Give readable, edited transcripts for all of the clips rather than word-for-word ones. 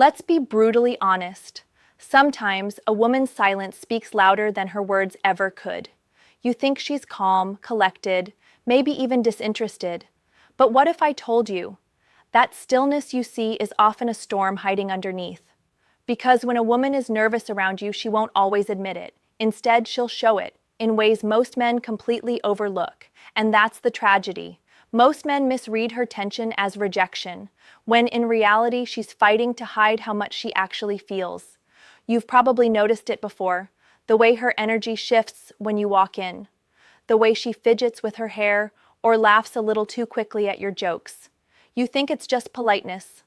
Let's be brutally honest. Sometimes a woman's silence speaks louder than her words ever could. You think she's calm, collected, maybe even disinterested. But what if I told you that stillness you see is often a storm hiding underneath? Because when a woman is nervous around you, she won't always admit it. Instead, she'll show it in ways most men completely overlook. And that's the tragedy. Most men misread her tension as rejection, when in reality she's fighting to hide how much she actually feels. You've probably noticed it before, the way her energy shifts when you walk in, the way she fidgets with her hair or laughs a little too quickly at your jokes. You think it's just politeness.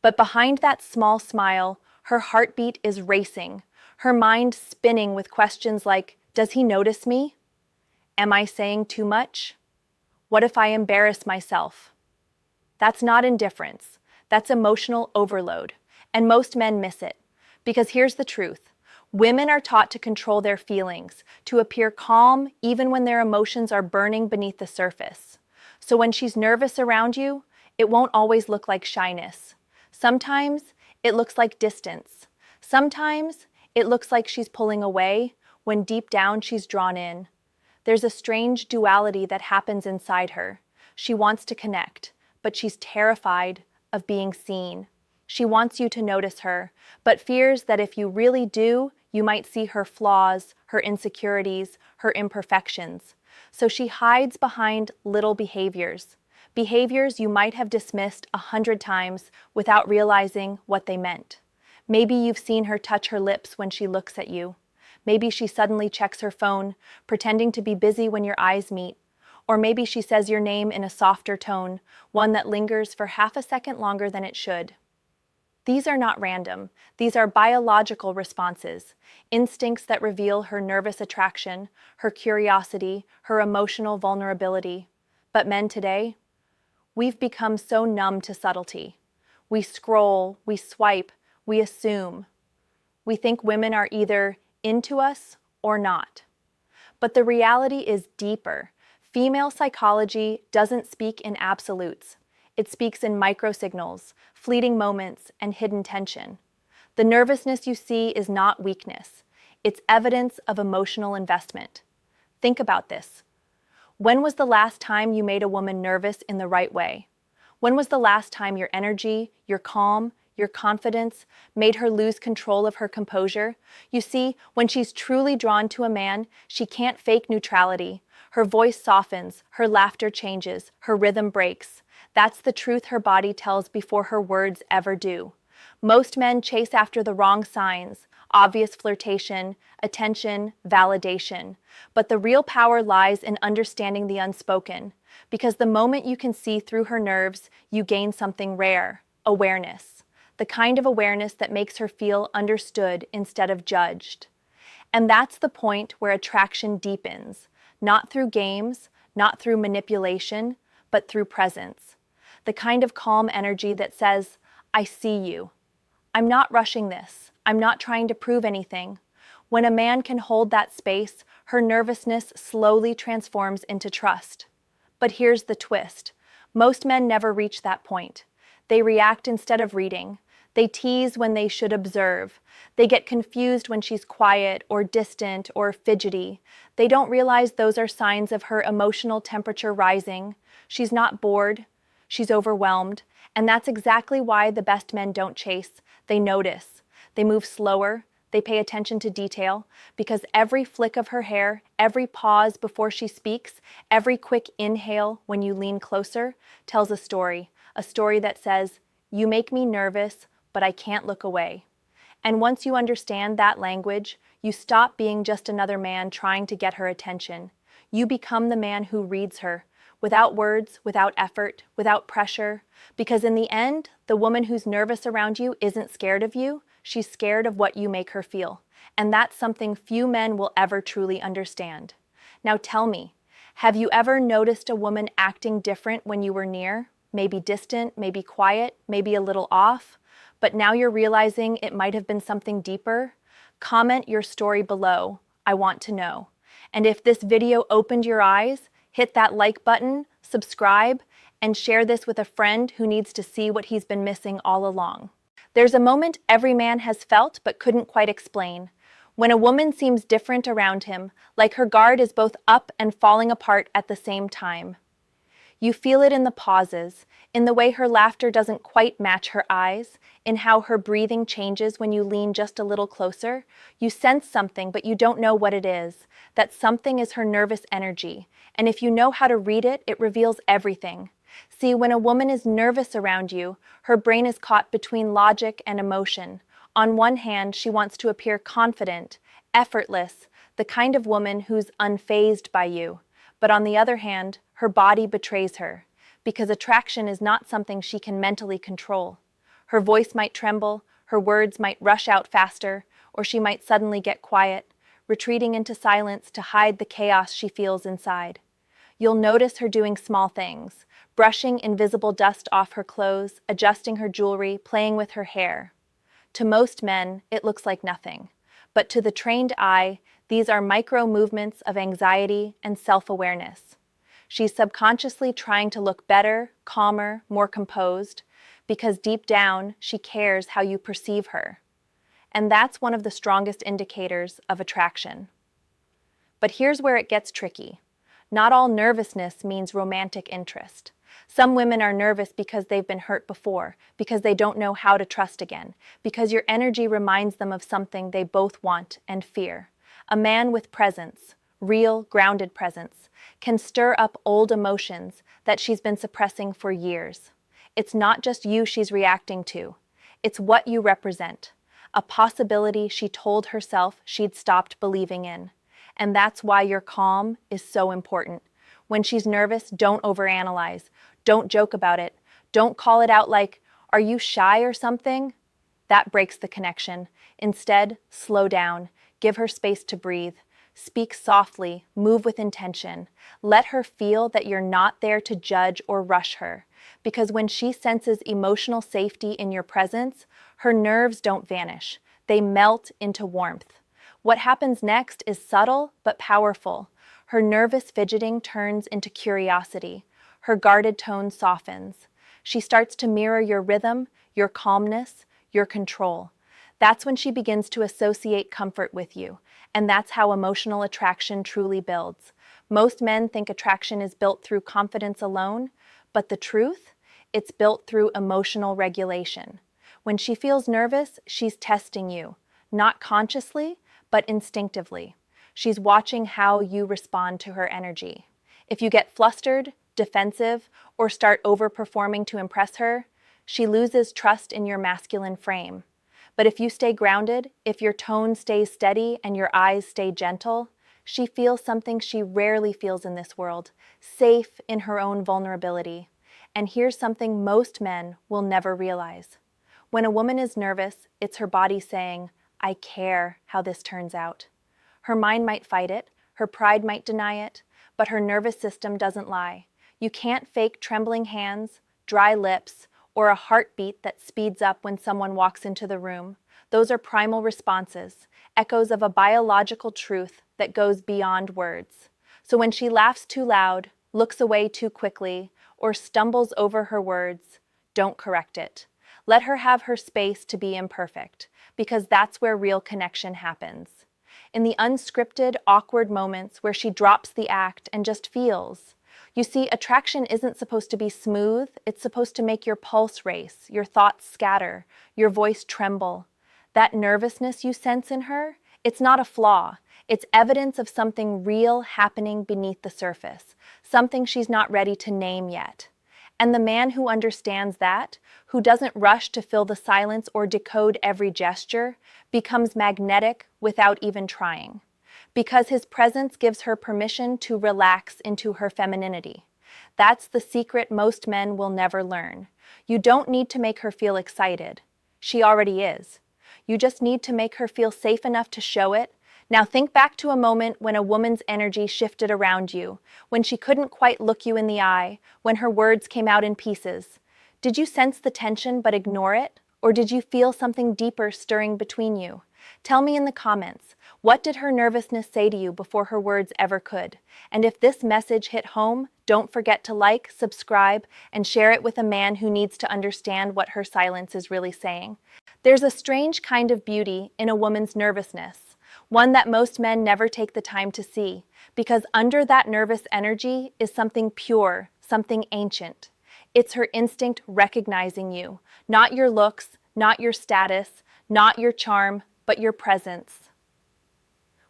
But behind that small smile, her heartbeat is racing, her mind spinning with questions like, does he notice me? Am I saying too much? What if I embarrass myself? That's not indifference. That's emotional overload. And most men miss it. Because here's the truth. Women are taught to control their feelings, to appear calm even when their emotions are burning beneath the surface. So when she's nervous around you, it won't always look like shyness. Sometimes it looks like distance. Sometimes it looks like she's pulling away when deep down she's drawn in. There's a strange duality that happens inside her. She wants to connect, but she's terrified of being seen. She wants you to notice her, but fears that if you really do, you might see her flaws, her insecurities, her imperfections. So she hides behind little behaviors. Behaviors you might have dismissed 100 times without realizing what they meant. Maybe you've seen her touch her lips when she looks at you. Maybe she suddenly checks her phone, pretending to be busy when your eyes meet. Or maybe she says your name in a softer tone, one that lingers for half a second longer than it should. These are not random. These are biological responses, instincts that reveal her nervous attraction, her curiosity, her emotional vulnerability. But men today, we've become so numb to subtlety. We scroll, we swipe, we assume. We think women are either into us or not. But the reality is deeper. Female psychology doesn't speak in absolutes. It speaks in microsignals, fleeting moments, and hidden tension. The nervousness you see is not weakness. It's evidence of emotional investment. Think about this. When was the last time you made a woman nervous in the right way? When was the last time your energy, your calm, your confidence made her lose control of her composure? You see, when she's truly drawn to a man, she can't fake neutrality. Her voice softens, her laughter changes, her rhythm breaks. That's the truth her body tells before her words ever do. Most men chase after the wrong signs, obvious flirtation, attention, validation. But the real power lies in understanding the unspoken. Because the moment you can see through her nerves, you gain something rare, awareness. The kind of awareness that makes her feel understood instead of judged. And that's the point where attraction deepens, not through games, not through manipulation, but through presence. The kind of calm energy that says, I see you. I'm not rushing this. I'm not trying to prove anything. When a man can hold that space, her nervousness slowly transforms into trust. But here's the twist. Most men never reach that point. They react instead of reading. They tease when they should observe. They get confused when she's quiet or distant or fidgety. They don't realize those are signs of her emotional temperature rising. She's not bored. She's overwhelmed. And that's exactly why the best men don't chase. They notice. They move slower. They pay attention to detail. Because every flick of her hair, every pause before she speaks, every quick inhale when you lean closer tells a story that says, you make me nervous, but I can't look away. And once you understand that language, you stop being just another man trying to get her attention. You become the man who reads her, without words, without effort, without pressure. Because in the end, the woman who's nervous around you isn't scared of you, she's scared of what you make her feel. And that's something few men will ever truly understand. Now tell me, have you ever noticed a woman acting different when you were near? Maybe distant, maybe quiet, maybe a little off? But now you're realizing it might have been something deeper? Comment your story below. I want to know. And if this video opened your eyes, hit that like button, subscribe, and share this with a friend who needs to see what he's been missing all along. There's a moment every man has felt but couldn't quite explain. When a woman seems different around him, like her guard is both up and falling apart at the same time. You feel it in the pauses, in the way her laughter doesn't quite match her eyes, in how her breathing changes when you lean just a little closer. You sense something, but you don't know what it is. That something is her nervous energy, and if you know how to read it, it reveals everything. See, when a woman is nervous around you, her brain is caught between logic and emotion. On one hand, she wants to appear confident, effortless, the kind of woman who's unfazed by you. But on the other hand, her body betrays her, because attraction is not something she can mentally control. Her voice might tremble, her words might rush out faster, or she might suddenly get quiet, retreating into silence to hide the chaos she feels inside. You'll notice her doing small things, brushing invisible dust off her clothes, adjusting her jewelry, playing with her hair. To most men, it looks like nothing. But to the trained eye, these are micro movements of anxiety and self-awareness. She's subconsciously trying to look better, calmer, more composed, because deep down, she cares how you perceive her. And that's one of the strongest indicators of attraction. But here's where it gets tricky. Not all nervousness means romantic interest. Some women are nervous because they've been hurt before, because they don't know how to trust again, because your energy reminds them of something they both want and fear. A man with presence, real, grounded presence, can stir up old emotions that she's been suppressing for years. It's not just you she's reacting to. It's what you represent, a possibility she told herself she'd stopped believing in. And that's why your calm is so important. When she's nervous, don't overanalyze. Don't joke about it. Don't call it out like, "Are you shy or something?" That breaks the connection. Instead, slow down. Give her space to breathe. Speak softly. Move with intention. Let her feel that you're not there to judge or rush her. Because when she senses emotional safety in your presence, her nerves don't vanish. They melt into warmth. What happens next is subtle but powerful. Her nervous fidgeting turns into curiosity. Her guarded tone softens. She starts to mirror your rhythm, your calmness, your control. That's when she begins to associate comfort with you, and that's how emotional attraction truly builds. Most men think attraction is built through confidence alone, but the truth? It's built through emotional regulation. When she feels nervous, she's testing you, not consciously, but instinctively. She's watching how you respond to her energy. If you get flustered, defensive, or start overperforming to impress her, she loses trust in your masculine frame. But if you stay grounded, if your tone stays steady and your eyes stay gentle, she feels something she rarely feels in this world, safe in her own vulnerability. And here's something most men will never realize. When a woman is nervous, it's her body saying, "I care how this turns out." Her mind might fight it, her pride might deny it, but her nervous system doesn't lie. You can't fake trembling hands, dry lips, or a heartbeat that speeds up when someone walks into the room. Those are primal responses, echoes of a biological truth that goes beyond words. So when she laughs too loud, looks away too quickly, or stumbles over her words, don't correct it. Let her have her space to be imperfect, because that's where real connection happens. In the unscripted, awkward moments where she drops the act and just feels. You see, attraction isn't supposed to be smooth, it's supposed to make your pulse race, your thoughts scatter, your voice tremble. That nervousness you sense in her, it's not a flaw. It's evidence of something real happening beneath the surface, something she's not ready to name yet. And the man who understands that, who doesn't rush to fill the silence or decode every gesture, becomes magnetic without even trying. Because his presence gives her permission to relax into her femininity. That's the secret most men will never learn. You don't need to make her feel excited. She already is. You just need to make her feel safe enough to show it. Now think back to a moment when a woman's energy shifted around you, when she couldn't quite look you in the eye, when her words came out in pieces. Did you sense the tension but ignore it? Or did you feel something deeper stirring between you? Tell me in the comments, what did her nervousness say to you before her words ever could? And if this message hit home, don't forget to like, subscribe, and share it with a man who needs to understand what her silence is really saying. There's a strange kind of beauty in a woman's nervousness, one that most men never take the time to see, because under that nervous energy is something pure, something ancient. It's her instinct recognizing you, not your looks, not your status, not your charm, but your presence.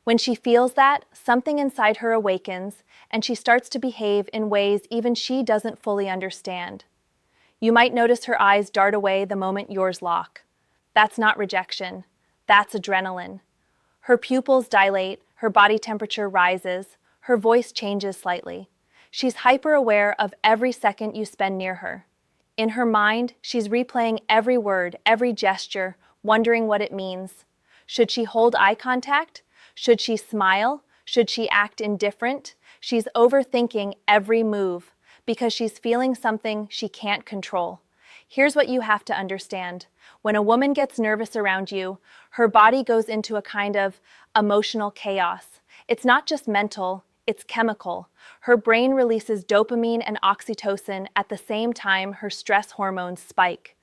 When she feels that, something inside her awakens, and she starts to behave in ways even she doesn't fully understand. You might notice her eyes dart away the moment yours lock. That's not rejection. That's adrenaline. Her pupils dilate, her body temperature rises, her voice changes slightly. She's hyper-aware of every second you spend near her. In her mind, she's replaying every word, every gesture, wondering what it means. Should she hold eye contact? Should she smile? Should she act indifferent? She's overthinking every move because she's feeling something she can't control. Here's what you have to understand. When a woman gets nervous around you, her body goes into a kind of emotional chaos. It's not just mental, it's chemical. Her brain releases dopamine and oxytocin at the same time her stress hormones spike.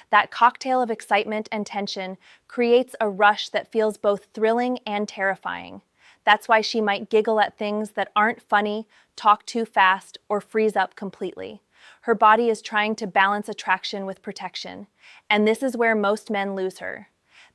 That cocktail of excitement and tension creates a rush that feels both thrilling and terrifying. That's why she might giggle at things that aren't funny, talk too fast, or freeze up completely. Her body is trying to balance attraction with protection, and this is where most men lose her.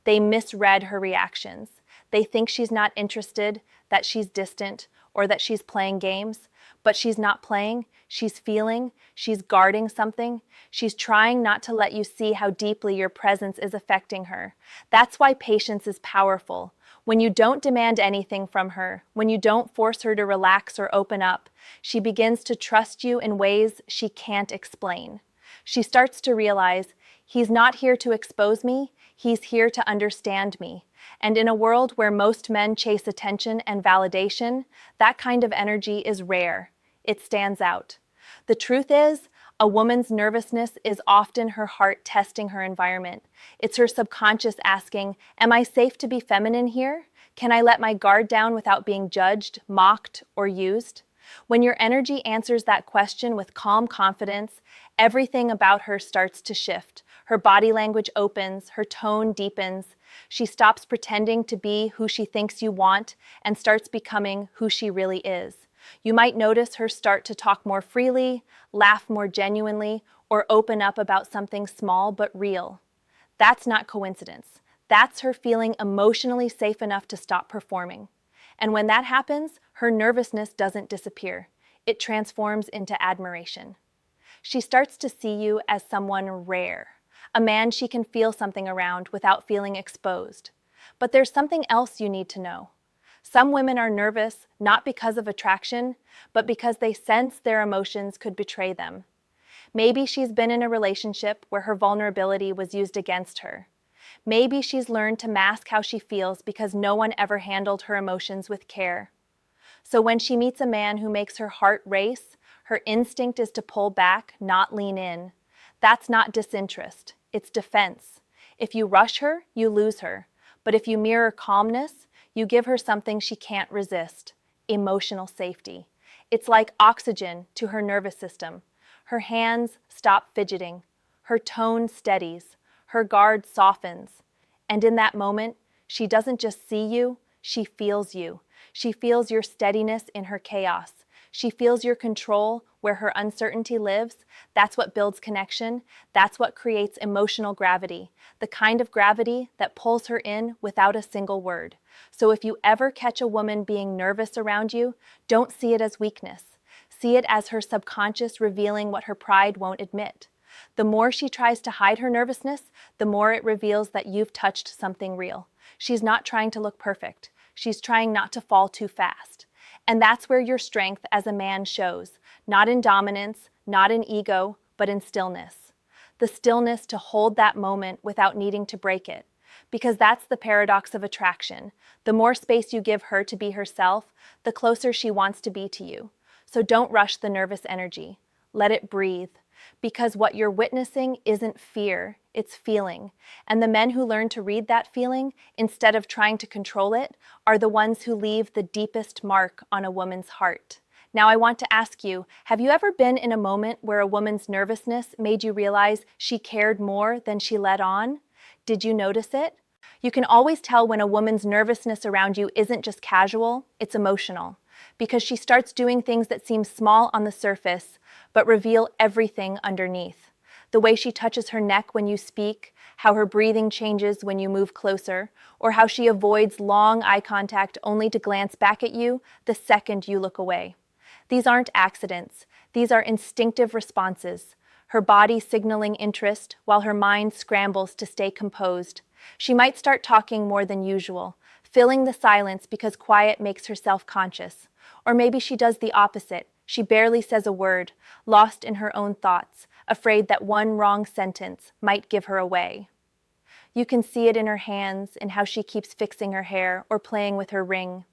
They misread her reactions. They think she's not interested, that she's distant, or that she's playing games, but she's not playing, she's feeling, she's guarding something, she's trying not to let you see how deeply your presence is affecting her. That's why patience is powerful. When you don't demand anything from her, when you don't force her to relax or open up, she begins to trust you in ways she can't explain. She starts to realize, he's not here to expose me, he's here to understand me. And in a world where most men chase attention and validation, that kind of energy is rare. It stands out. The truth is, a woman's nervousness is often her heart testing her environment. It's her subconscious asking, am I safe to be feminine here? Can I let my guard down without being judged, mocked, or used? When your energy answers that question with calm confidence, everything about her starts to shift. Her body language opens, her tone deepens. She stops pretending to be who she thinks you want and starts becoming who she really is. You might notice her start to talk more freely, laugh more genuinely, or open up about something small but real. That's not coincidence. That's her feeling emotionally safe enough to stop performing. And when that happens, her nervousness doesn't disappear. It transforms into admiration. She starts to see you as someone rare, a man she can feel something around without feeling exposed. But there's something else you need to know. Some women are nervous not because of attraction, but because they sense their emotions could betray them. Maybe she's been in a relationship where her vulnerability was used against her. Maybe she's learned to mask how she feels because no one ever handled her emotions with care. So when she meets a man who makes her heart race, her instinct is to pull back, not lean in. That's not disinterest, it's defense. If you rush her, you lose her. But if you mirror calmness, you give her something she can't resist, emotional safety. It's like oxygen to her nervous system. Her hands stop fidgeting. Her tone steadies. Her guard softens. And in that moment, she doesn't just see you, she feels you. She feels your steadiness in her chaos. She feels your control where her uncertainty lives. That's what builds connection. That's what creates emotional gravity, the kind of gravity that pulls her in without a single word. So if you ever catch a woman being nervous around you, don't see it as weakness. See it as her subconscious revealing what her pride won't admit. The more she tries to hide her nervousness, the more it reveals that you've touched something real. She's not trying to look perfect. She's trying not to fall too fast. And that's where your strength as a man shows, not in dominance, not in ego, but in stillness. The stillness to hold that moment without needing to break it. Because that's the paradox of attraction. The more space you give her to be herself, the closer she wants to be to you. So don't rush the nervous energy. Let it breathe. Because what you're witnessing isn't fear, it's feeling. And the men who learn to read that feeling, instead of trying to control it, are the ones who leave the deepest mark on a woman's heart. Now I want to ask you, have you ever been in a moment where a woman's nervousness made you realize she cared more than she let on? Did you notice it? You can always tell when a woman's nervousness around you isn't just casual, it's emotional, because she starts doing things that seem small on the surface, but reveal everything underneath. The way she touches her neck when you speak, how her breathing changes when you move closer, or how she avoids long eye contact only to glance back at you the second you look away. These aren't accidents. These are instinctive responses, her body signaling interest while her mind scrambles to stay composed. She might start talking more than usual, filling the silence because quiet makes her self-conscious. Or maybe she does the opposite. She barely says a word, lost in her own thoughts, afraid that one wrong sentence might give her away. You can see it in her hands, in how she keeps fixing her hair or playing with her ring.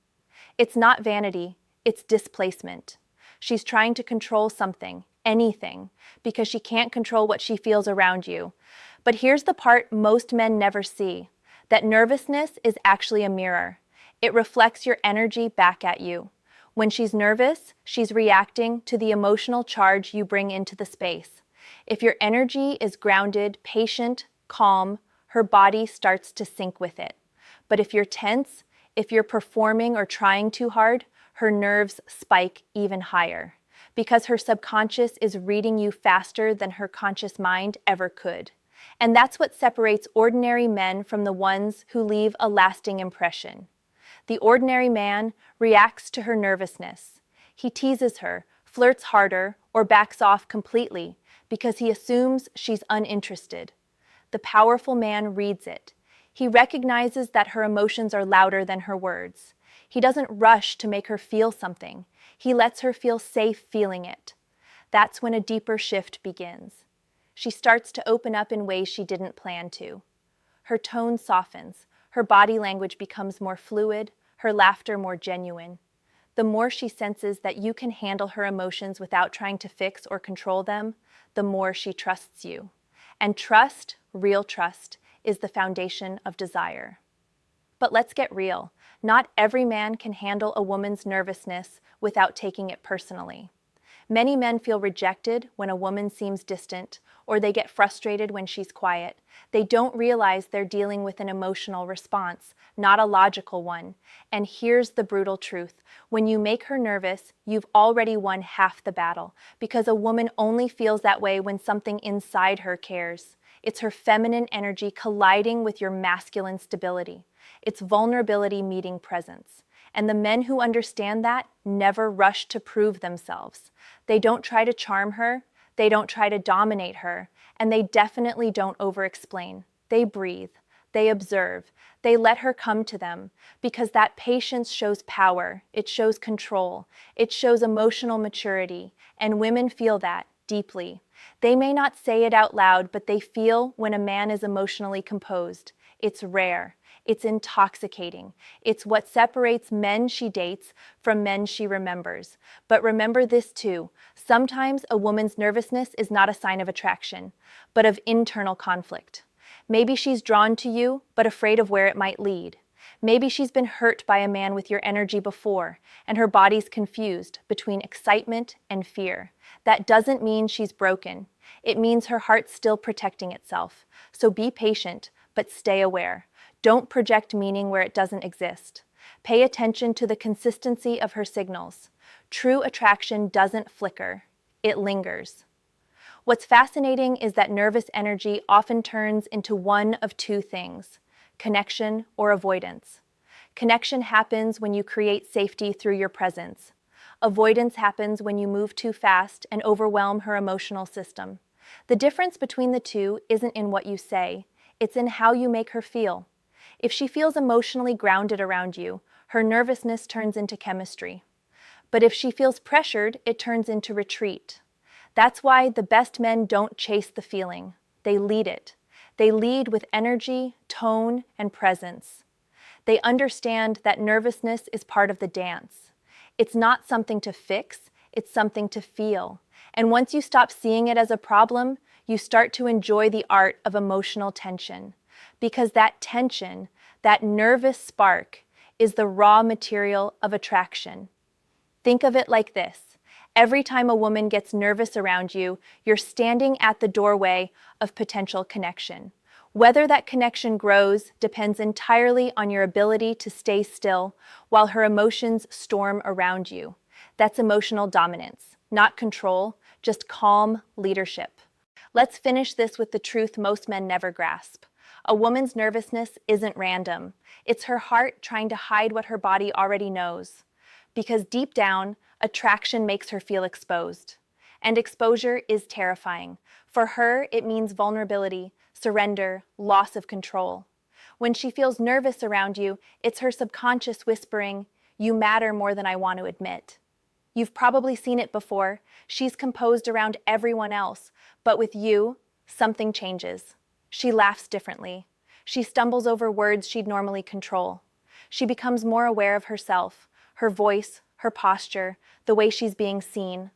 It's not vanity, it's displacement. She's trying to control something, anything, because she can't control what she feels around you. But here's the part most men never see, that nervousness is actually a mirror. It reflects your energy back at you. When she's nervous, she's reacting to the emotional charge you bring into the space. If your energy is grounded, patient, calm, her body starts to sync with it. But if you're tense, if you're performing or trying too hard, her nerves spike even higher, because her subconscious is reading you faster than her conscious mind ever could. And that's what separates ordinary men from the ones who leave a lasting impression. The ordinary man reacts to her nervousness. He teases her, flirts harder, or backs off completely because he assumes she's uninterested. The powerful man reads it. He recognizes that her emotions are louder than her words. He doesn't rush to make her feel something. He lets her feel safe feeling it. That's when a deeper shift begins. She starts to open up in ways she didn't plan to. Her tone softens. Her body language becomes more fluid, her laughter more genuine. The more she senses that you can handle her emotions without trying to fix or control them, the more she trusts you. And trust, real trust, is the foundation of desire. But let's get real. Not every man can handle a woman's nervousness without taking it personally. Many men feel rejected when a woman seems distant, or they get frustrated when she's quiet. They don't realize they're dealing with an emotional response, not a logical one. And here's the brutal truth. When you make her nervous, you've already won half the battle, because a woman only feels that way when something inside her cares. It's her feminine energy colliding with your masculine stability. It's vulnerability meeting presence. And the men who understand that never rush to prove themselves. They don't try to charm her, they don't try to dominate her, and they definitely don't over-explain. They breathe, they observe, they let her come to them, because that patience shows power, it shows control, it shows emotional maturity, and women feel that deeply. They may not say it out loud, but they feel when a man is emotionally composed. It's rare. It's intoxicating. It's what separates men she dates from men she remembers. But remember this too. Sometimes a woman's nervousness is not a sign of attraction, but of internal conflict. Maybe she's drawn to you, but afraid of where it might lead. Maybe she's been hurt by a man with your energy before, and her body's confused between excitement and fear. That doesn't mean she's broken. It means her heart's still protecting itself. So be patient, but stay aware. Don't project meaning where it doesn't exist. Pay attention to the consistency of her signals. True attraction doesn't flicker, it lingers. What's fascinating is that nervous energy often turns into one of two things: connection or avoidance. Connection happens when you create safety through your presence. Avoidance happens when you move too fast and overwhelm her emotional system. The difference between the two isn't in what you say, it's in how you make her feel. If she feels emotionally grounded around you, her nervousness turns into chemistry. But if she feels pressured, it turns into retreat. That's why the best men don't chase the feeling. They lead it. They lead with energy, tone, and presence. They understand that nervousness is part of the dance. It's not something to fix, it's something to feel. And once you stop seeing it as a problem, you start to enjoy the art of emotional tension. Because that tension, that nervous spark, is the raw material of attraction. Think of it like this. Every time a woman gets nervous around you, you're standing at the doorway of potential connection. Whether that connection grows depends entirely on your ability to stay still while her emotions storm around you. That's emotional dominance, not control, just calm leadership. Let's finish this with the truth most men never grasp. A woman's nervousness isn't random. It's her heart trying to hide what her body already knows. Because deep down, attraction makes her feel exposed. And exposure is terrifying. For her, it means vulnerability, surrender, loss of control. When she feels nervous around you, it's her subconscious whispering, "You matter more than I want to admit." You've probably seen it before. She's composed around everyone else, but with you, something changes. She laughs differently. She stumbles over words she'd normally control. She becomes more aware of herself, her voice, her posture, the way she's being seen.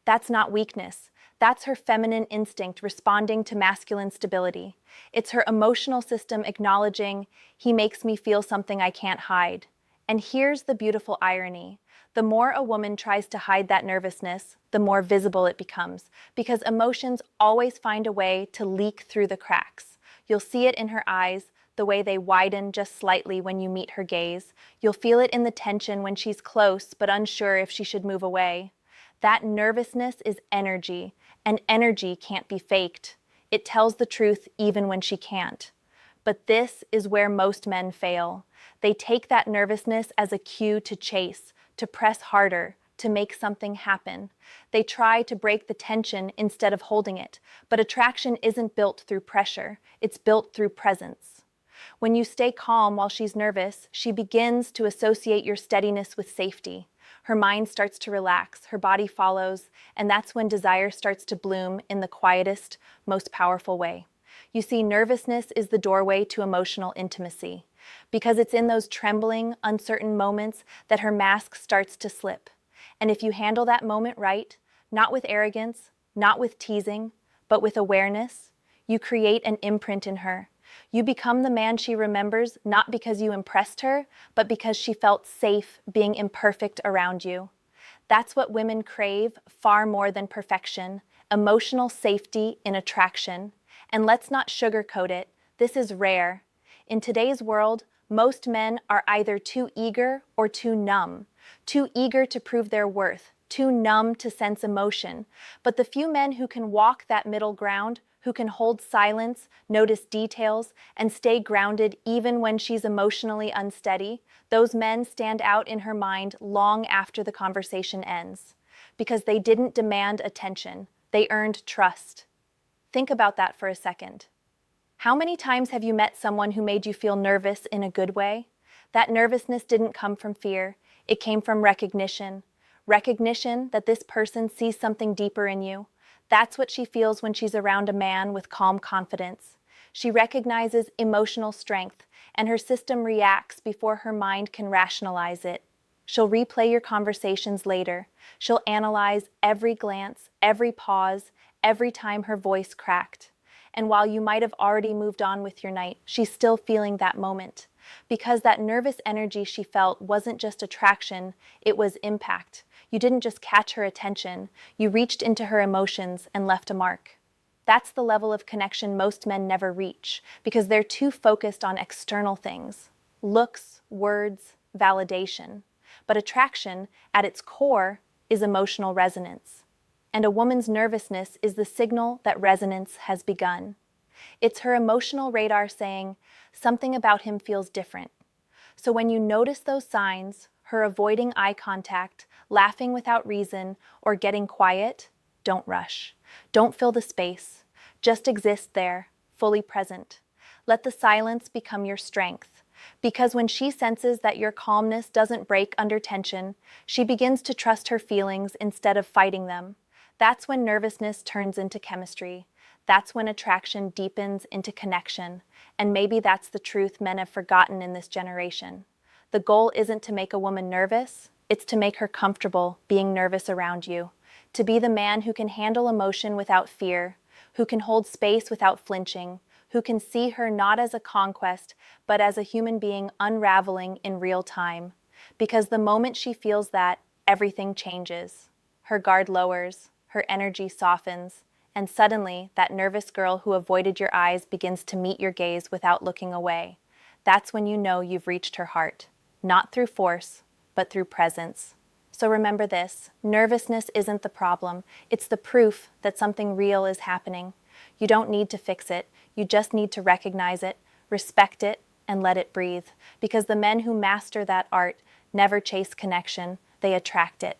That's not weakness. That's her feminine instinct responding to masculine stability. It's her emotional system acknowledging, "He makes me feel something I can't hide." And here's the beautiful irony. The more a woman tries to hide that nervousness, the more visible it becomes, because emotions always find a way to leak through the cracks. You'll see it in her eyes, the way they widen just slightly when you meet her gaze. You'll feel it in the tension when she's close but unsure if she should move away. That nervousness is energy, and energy can't be faked. It tells the truth even when she can't. But this is where most men fail. They take that nervousness as a cue to chase, to press harder, to make something happen. They try to break the tension instead of holding it, but attraction isn't built through pressure, it's built through presence. When you stay calm while she's nervous, she begins to associate your steadiness with safety. Her mind starts to relax, her body follows, and that's when desire starts to bloom in the quietest, most powerful way. You see, nervousness is the doorway to emotional intimacy, because it's in those trembling, uncertain moments that her mask starts to slip. And if you handle that moment right, not with arrogance, not with teasing, but with awareness, you create an imprint in her. You become the man she remembers not because you impressed her, but because she felt safe being imperfect around you. That's what women crave far more than perfection, emotional safety in attraction. And let's not sugarcoat it, this is rare. In today's world, most men are either too eager or too numb. Too eager to prove their worth, too numb to sense emotion. But the few men who can walk that middle ground, who can hold silence, notice details, and stay grounded even when she's emotionally unsteady, those men stand out in her mind long after the conversation ends. Because they didn't demand attention, they earned trust. Think about that for a second. How many times have you met someone who made you feel nervous in a good way? That nervousness didn't come from fear, it came from recognition. Recognition that this person sees something deeper in you. That's what she feels when she's around a man with calm confidence. She recognizes emotional strength, and her system reacts before her mind can rationalize it. She'll replay your conversations later. She'll analyze every glance, every pause, every time her voice cracked. And while you might have already moved on with your night, she's still feeling that moment. Because that nervous energy she felt wasn't just attraction, it was impact. You didn't just catch her attention, you reached into her emotions and left a mark. That's the level of connection most men never reach, because they're too focused on external things. Looks, words, validation. But attraction, at its core, is emotional resonance. And a woman's nervousness is the signal that resonance has begun. It's her emotional radar saying, something about him feels different. So when you notice those signs, her avoiding eye contact, laughing without reason, or getting quiet, don't rush. Don't fill the space. Just exist there, fully present. Let the silence become your strength. Because when she senses that your calmness doesn't break under tension, she begins to trust her feelings instead of fighting them. That's when nervousness turns into chemistry. That's when attraction deepens into connection. And maybe that's the truth men have forgotten in this generation. The goal isn't to make a woman nervous, it's to make her comfortable being nervous around you. To be the man who can handle emotion without fear, who can hold space without flinching, who can see her not as a conquest, but as a human being unraveling in real time. Because the moment she feels that, everything changes. Her guard lowers, her energy softens, And suddenly, that nervous girl who avoided your eyes begins to meet your gaze without looking away. That's when you know you've reached her heart. Not through force, but through presence. So remember this, nervousness isn't the problem. It's the proof that something real is happening. You don't need to fix it. You just need to recognize it, respect it, and let it breathe. Because the men who master that art never chase connection, they attract it.